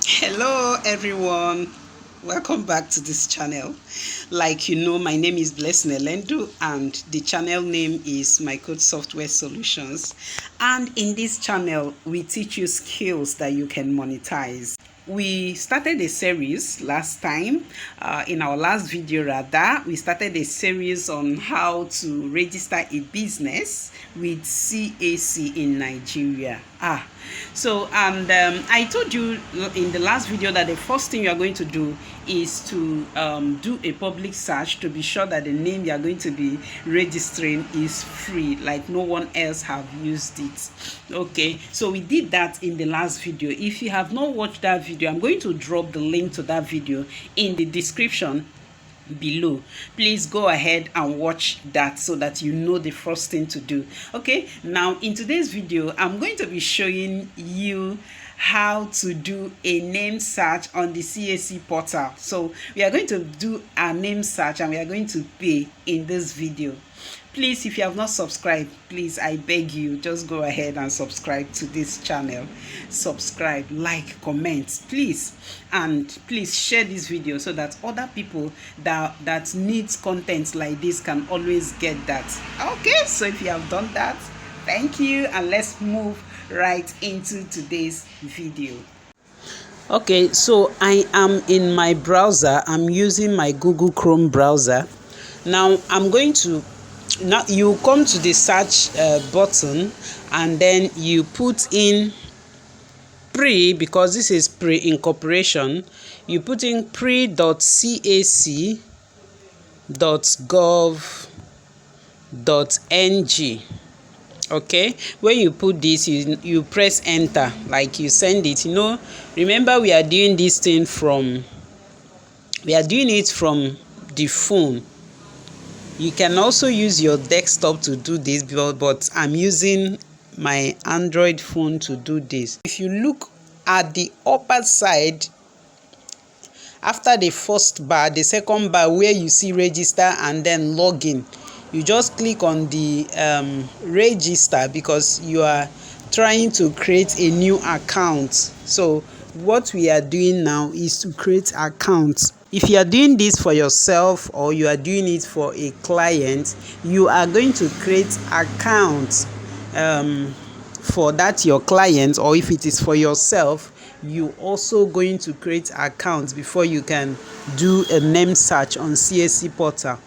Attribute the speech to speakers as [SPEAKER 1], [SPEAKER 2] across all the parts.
[SPEAKER 1] Hello everyone, welcome back to this channel. Like you know, my name is Blessing Elendu and the channel name is My Code Software Solutions, and in this channel we teach you skills that you can monetize. We started a series last time, in our last video rather, we started a series on how to register a business with CAC in Nigeria. I told you in the last video that the first thing you are going to do is to do a public search to be sure that the name you are going to be registering is free, like no one else have used it. Okay, so we did that in the last video. If you have not watched that video, I'm going to drop the link to that video in the description below. Please go ahead and watch that so that you know the first thing to do. Okay, now in today's video I'm going to be showing you how to do a name search on the CAC portal. So we are going to do a name search and we are going to pay in this video. Please, if you have not subscribed, please, I beg you, just go ahead and subscribe to this channel. Subscribe, like, comment, please. And please share this video so that other people that needs content like this can always get that. Okay, so if you have done that, thank you, and let's move right into today's video. Okay, so I am in my browser. I'm using my Google Chrome browser. Now I'm going to, now you come to the search button and then you put in pre, because this is pre-incorporation. You put in pre.cac.gov.ng. okay, when you put this, you press enter, like you send it. You know, remember we are doing this thing from, we are doing it from the phone. You can also use your desktop to do this, but I'm using my Android phone to do this. If you look at the upper side, after the first bar, the second bar where you see register and then login, you just click on the register, because you are trying to create a new account. So what we are doing now is to create accounts. If you are doing this for yourself or you are doing it for a client, you are going to create accounts for that your client, or if it is for yourself, you also going to create accounts before you can do a name search on CAC portal.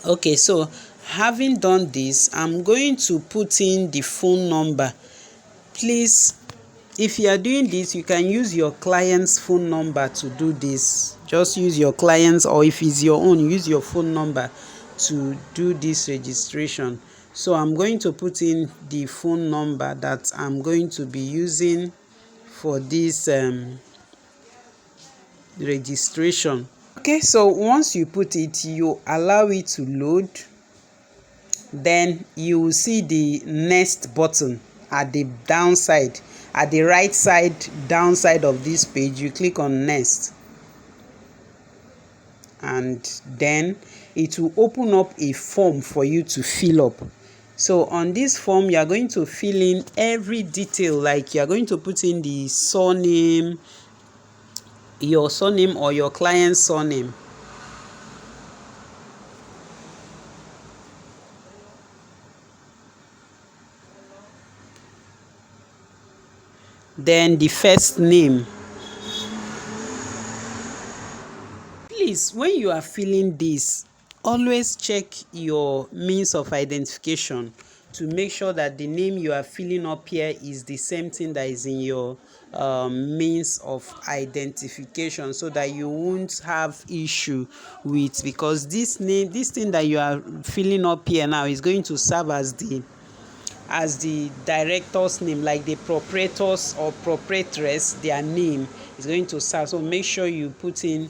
[SPEAKER 1] Okay, so having done this, I'm going to put in the phone number. Please, if you are doing this, you can use your client's phone number to do this. Just use your client's, or if it's your own, use your phone number to do this registration. So I'm going to put in the phone number that I'm going to be using for this registration. Okay, so once you put it, you allow it to load. Then you will see the next button at the downside, at the right side downside of this page. You click on next, and then it will open up a form for you to fill up. So on this form, you are going to fill in every detail, like you are going to put in the surname, your surname or your client's surname. Then the first name. Please, when you are filling this, always check your means of identification to make sure that the name you are filling up here is the same thing that is in your means of identification, so that you won't have issue with, because this name, this thing that you are filling up here now is going to serve as the director's name, like the proprietors or proprietress, their name is going to serve. So make sure you put in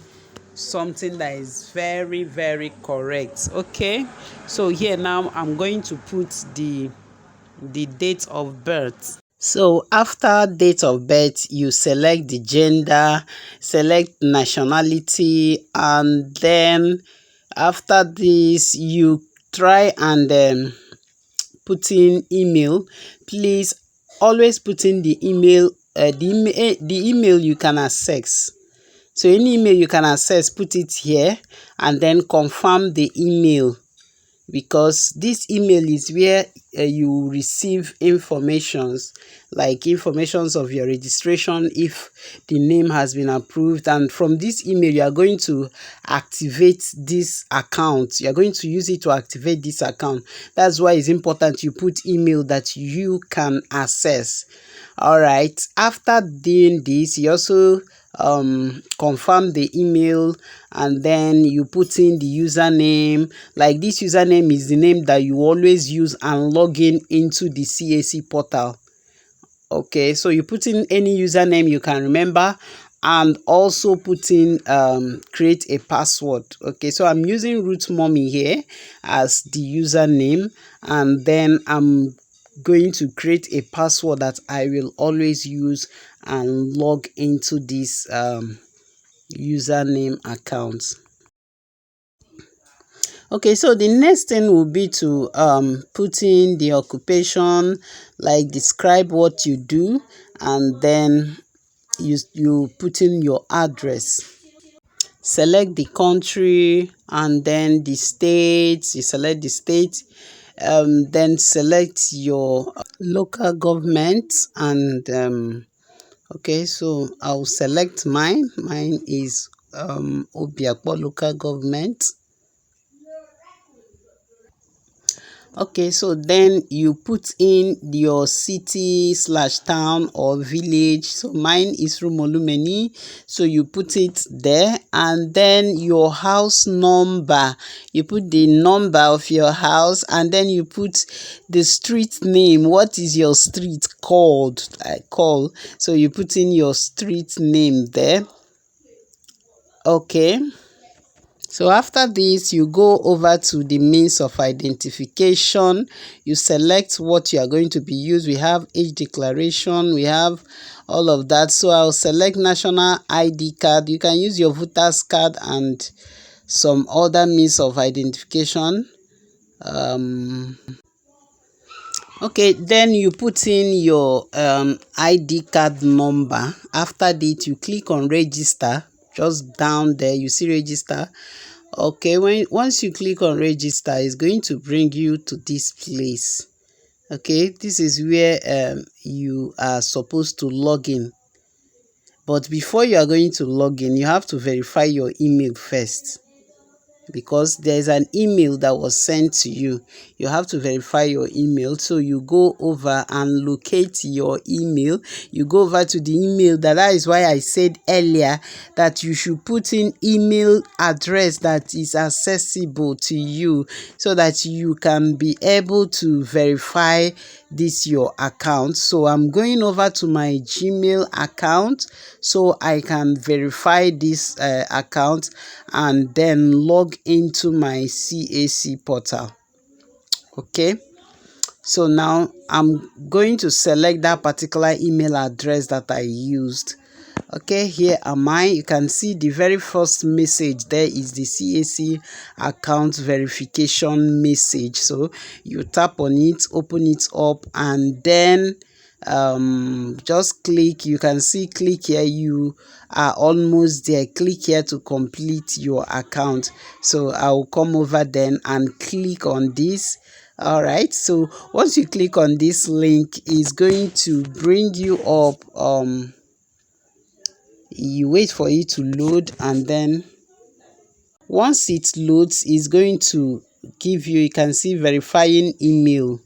[SPEAKER 1] something that is very, very correct. Okay, so here now I'm going to put the date of birth. So after date of birth, you select the gender, select nationality, and then after this you try and put in email. Please always put in the email the email you can access. So any email you can access, put it here and then confirm the email, because this email is where you receive informations like informations of your registration, if the name has been approved, and from this email you are going to activate this account. You are going to use it to activate this account. That's why it's important you put email that you can access. All right, after doing this, you also confirm the email, and then you put in the username. Like this username is the name that you always use and log in into the CAC portal. Okay, so you put in any username you can remember, and also put in create a password. Okay, so I'm using root mommy here as the username, and then I'm going to create a password that I will always use and log into this username account. Okay, so the next thing will be to put in the occupation, like describe what you do, and then you put in your address. Select the country and then the state. You select the state, then select your local government, and okay, so I'll select mine is Obiakpo local government. Okay, so then you put in your city slash town or village. So mine is Rumolumeni, so you put it there, and then your house number. You put the number of your house, and then you put the street name. What is your street called? So you put in your street name there. Okay. So after this, you go over to the means of identification. You select what you are going to be used. We have age declaration, we have all of that. So I'll select national ID card. You can use your voter's card and some other means of identification. Okay, then you put in your ID card number. After that, you click on register. Just down there, you see register. Okay, once you click on register, it's going to bring you to this place. Okay, this is where you are supposed to log in. But before you are going to log in, you have to verify your email first, because there's an email that was sent to you. You have to verify your email. So you go over and locate your email. You go over to the email. That is why I said earlier that you should put in email address that is accessible to you, so that you can be able to verify this your account. So I'm going over to my Gmail account so I can verify this account and then log into my CAC portal. Okay, so now I'm going to select that particular email address that I used. Okay, here am I. You can see the very first message there is the CAC account verification message. So you tap on it, open it up, and then just click. You can see click here. You are almost there. Click here to complete your account. So I'll come over then and click on this. All right, so once you click on this link, it's going to bring you up. You wait for it to load, and then once it loads, it's going to give you can see verifying email,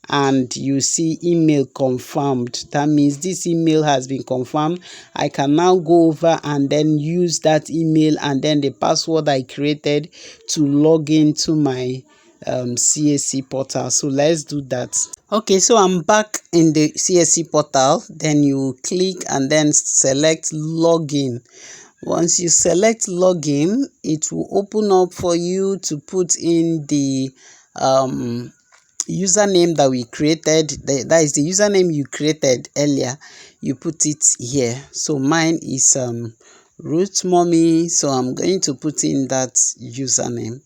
[SPEAKER 1] and you see email confirmed. That means this email has been confirmed. I can now go over and then use that email and then the password I created to log into my CAC portal. So let's do that. Okay, so I'm back in the CAC portal. Then you click and then select login. Once you select login, it will open up for you to put in the username that we created. That is the username you created earlier. You put it here. So mine is root mommy, so I'm going to put in that username.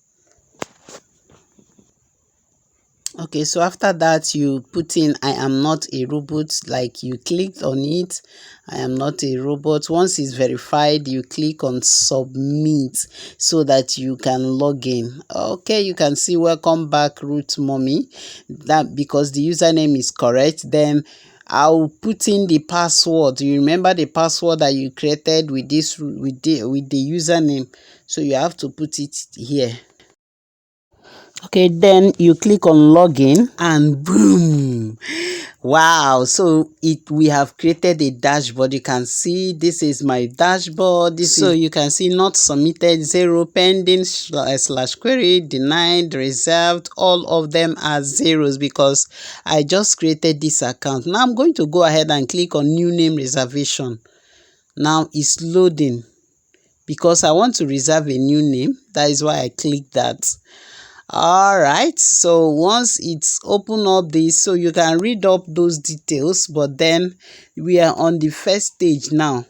[SPEAKER 1] Okay, so after that, you put in I am not a robot, like you clicked on it. I am not a robot. Once it's verified, you click on submit so that you can log in. Okay, you can see welcome back Root Mommy. That because the username is correct, then I'll put in the password. You remember the password that you created with this with the username, so you have to put it here. Okay, then you click on login and boom. Wow, so we have created a dashboard. You can see this is my dashboard. You can see not submitted, 0, pending, slash query, denied, reserved. All of them are zeros because I just created this account. Now I'm going to go ahead and click on new name reservation. Now it's loading because I want to reserve a new name. That is why I click that. All right, so once it's open up this, so you can read up those details, but then we are on the first stage now.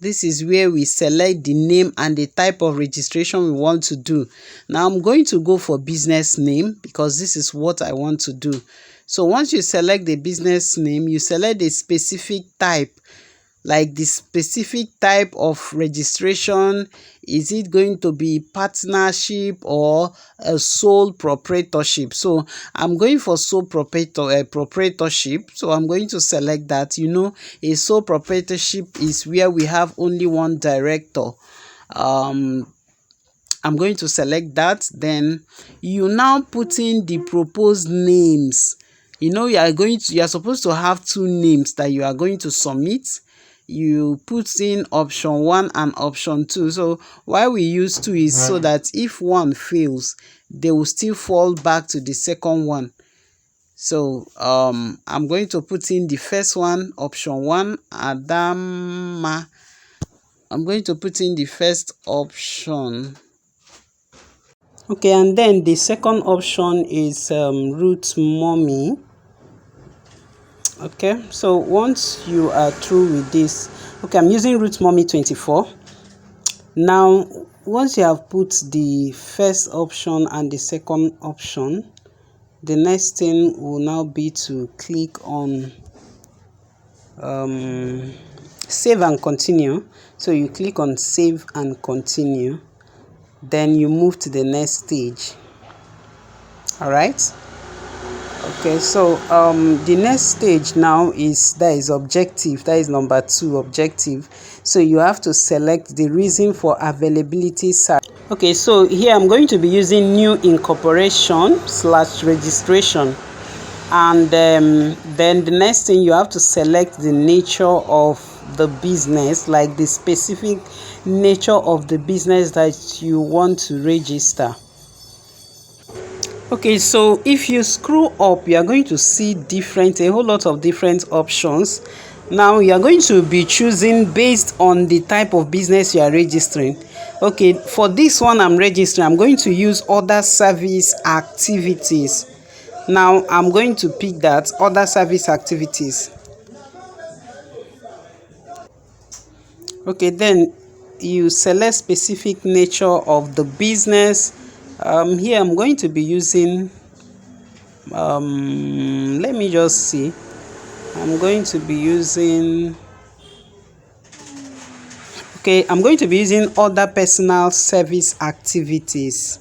[SPEAKER 1] This is where we select the name and the type of registration we want to do. Now I'm going to go for business name because this is what I want to do. So once you select the business name, you select a specific type, like the specific type of registration. Is it going to be partnership or a sole proprietorship? So I'm going for sole proprietorship. So I'm going to select that. You know, a sole proprietorship is where we have only one director. I'm going to select that. Then you now put in the proposed names. You know, you are supposed to have 2 names that you are going to submit. You put in option 1 and option 2. So why we use 2 is so that if one fails, they will still fall back to the second one. So I'm going to put in the first one, option 1, Adama. I'm going to put in the first option. Okay, and then the second option is Root Mommy. Okay, so once you are through with this, okay, I'm using Root Mommy 24. Now once you have put the first option and the second option, the next thing will now be to click on save and continue. So you click on save and continue, then you move to the next stage. All right. Okay, so the next stage now is objective. That is number 2, objective. So you have to select the reason for availability search. Okay, so here I'm going to be using new incorporation / registration, and then the next thing, you have to select the nature of the business, like the specific nature of the business that you want to register. Okay, so if you scroll up, you are going to see a whole lot of different options. Now you are going to be choosing based on the type of business you are registering. Okay, for this one I'm registering, I'm going to use other service activities. Now I'm going to pick that other service activities. Okay, then you select specific nature of the business. Here I'm going to be using let me just see. I'm going to be using other personal service activities.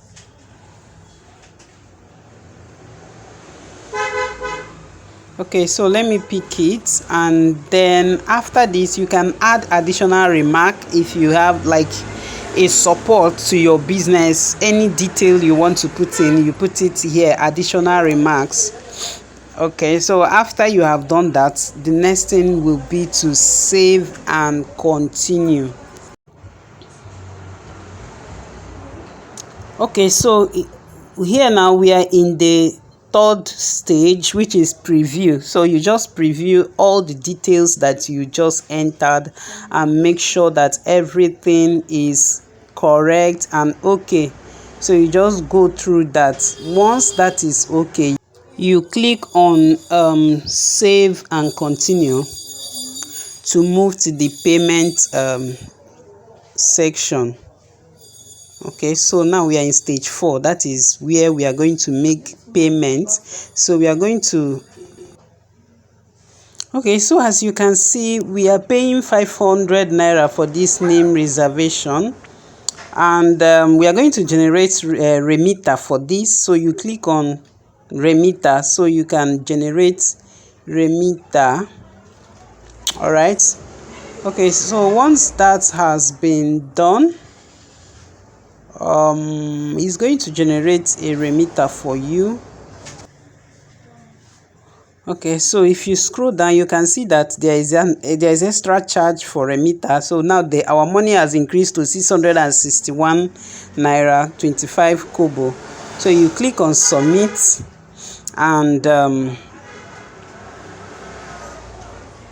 [SPEAKER 1] Okay, so let me pick it, and then after this you can add additional remark if you have like a support to your business. Any detail you want to put in, you put it here, additional remarks. Okay, so after you have done that, the next thing will be to save and continue. Okay, so here now we are in the third stage, which is preview. So you just preview all the details that you just entered and make sure that everything is correct and okay. So you just go through that. Once that is okay, you click on save and continue to move to the payment section. Okay, so now we are in stage 4. That is where we are going to make payments. So we are going to, okay, so as you can see, we are paying 500 naira for this name reservation, and we are going to generate remitter for this. So you click on remitter so you can generate remitter. All right, okay, so once that has been done, it's going to generate a remitter for you. Okay, so if you scroll down, you can see that there is extra charge for remitter. So now our money has increased to 661 naira 25 kobo. So you click on submit, and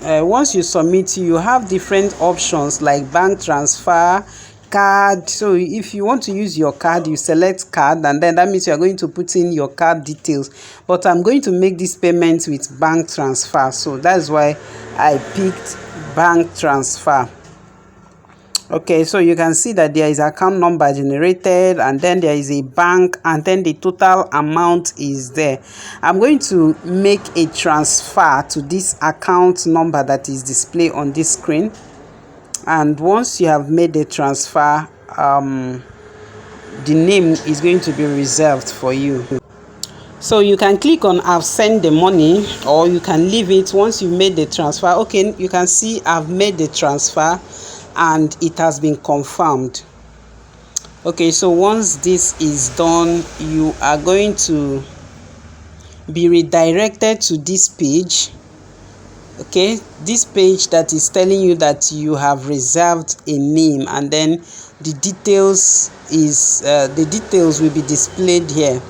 [SPEAKER 1] once you submit, you have different options like bank transfer, card. So if you want to use your card, you select card, and then that means you are going to put in your card details. But I'm going to make this payment with bank transfer, so that's why I picked bank transfer. Okay, so you can see that there is account number generated, and then there is a bank, and then the total amount is there. I'm going to make a transfer to this account number that is displayed on this screen. And once you have made the transfer, the name is going to be reserved for you. So you can click on I've sent the money, or you can leave it once you've made the transfer. Okay, you can see I've made the transfer and it has been confirmed. Okay, so once this is done, you are going to be redirected to this page. Okay, this page that is telling you that you have reserved a name, and then the details will be displayed here,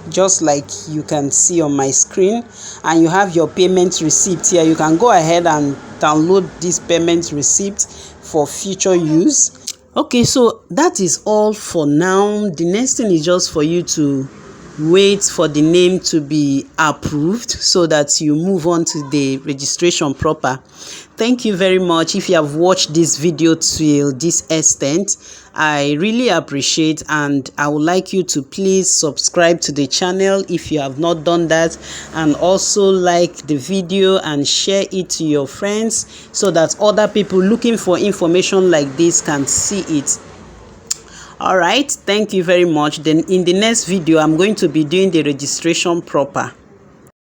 [SPEAKER 1] just like you can see on my screen. And you have your payment receipt here. You can go ahead and download this payment receipt for future use. Okay, so that is all for now. The next thing is just for you to wait for the name to be approved so that you move on to the registration proper. Thank you very much. If you have watched this video till this extent, I really appreciate, and I would like you to please subscribe to the channel if you have not done that, and also like the video and share it to your friends so that other people looking for information like this can see it. All right, thank you very much. Then in the next video, I'm going to be doing the registration proper.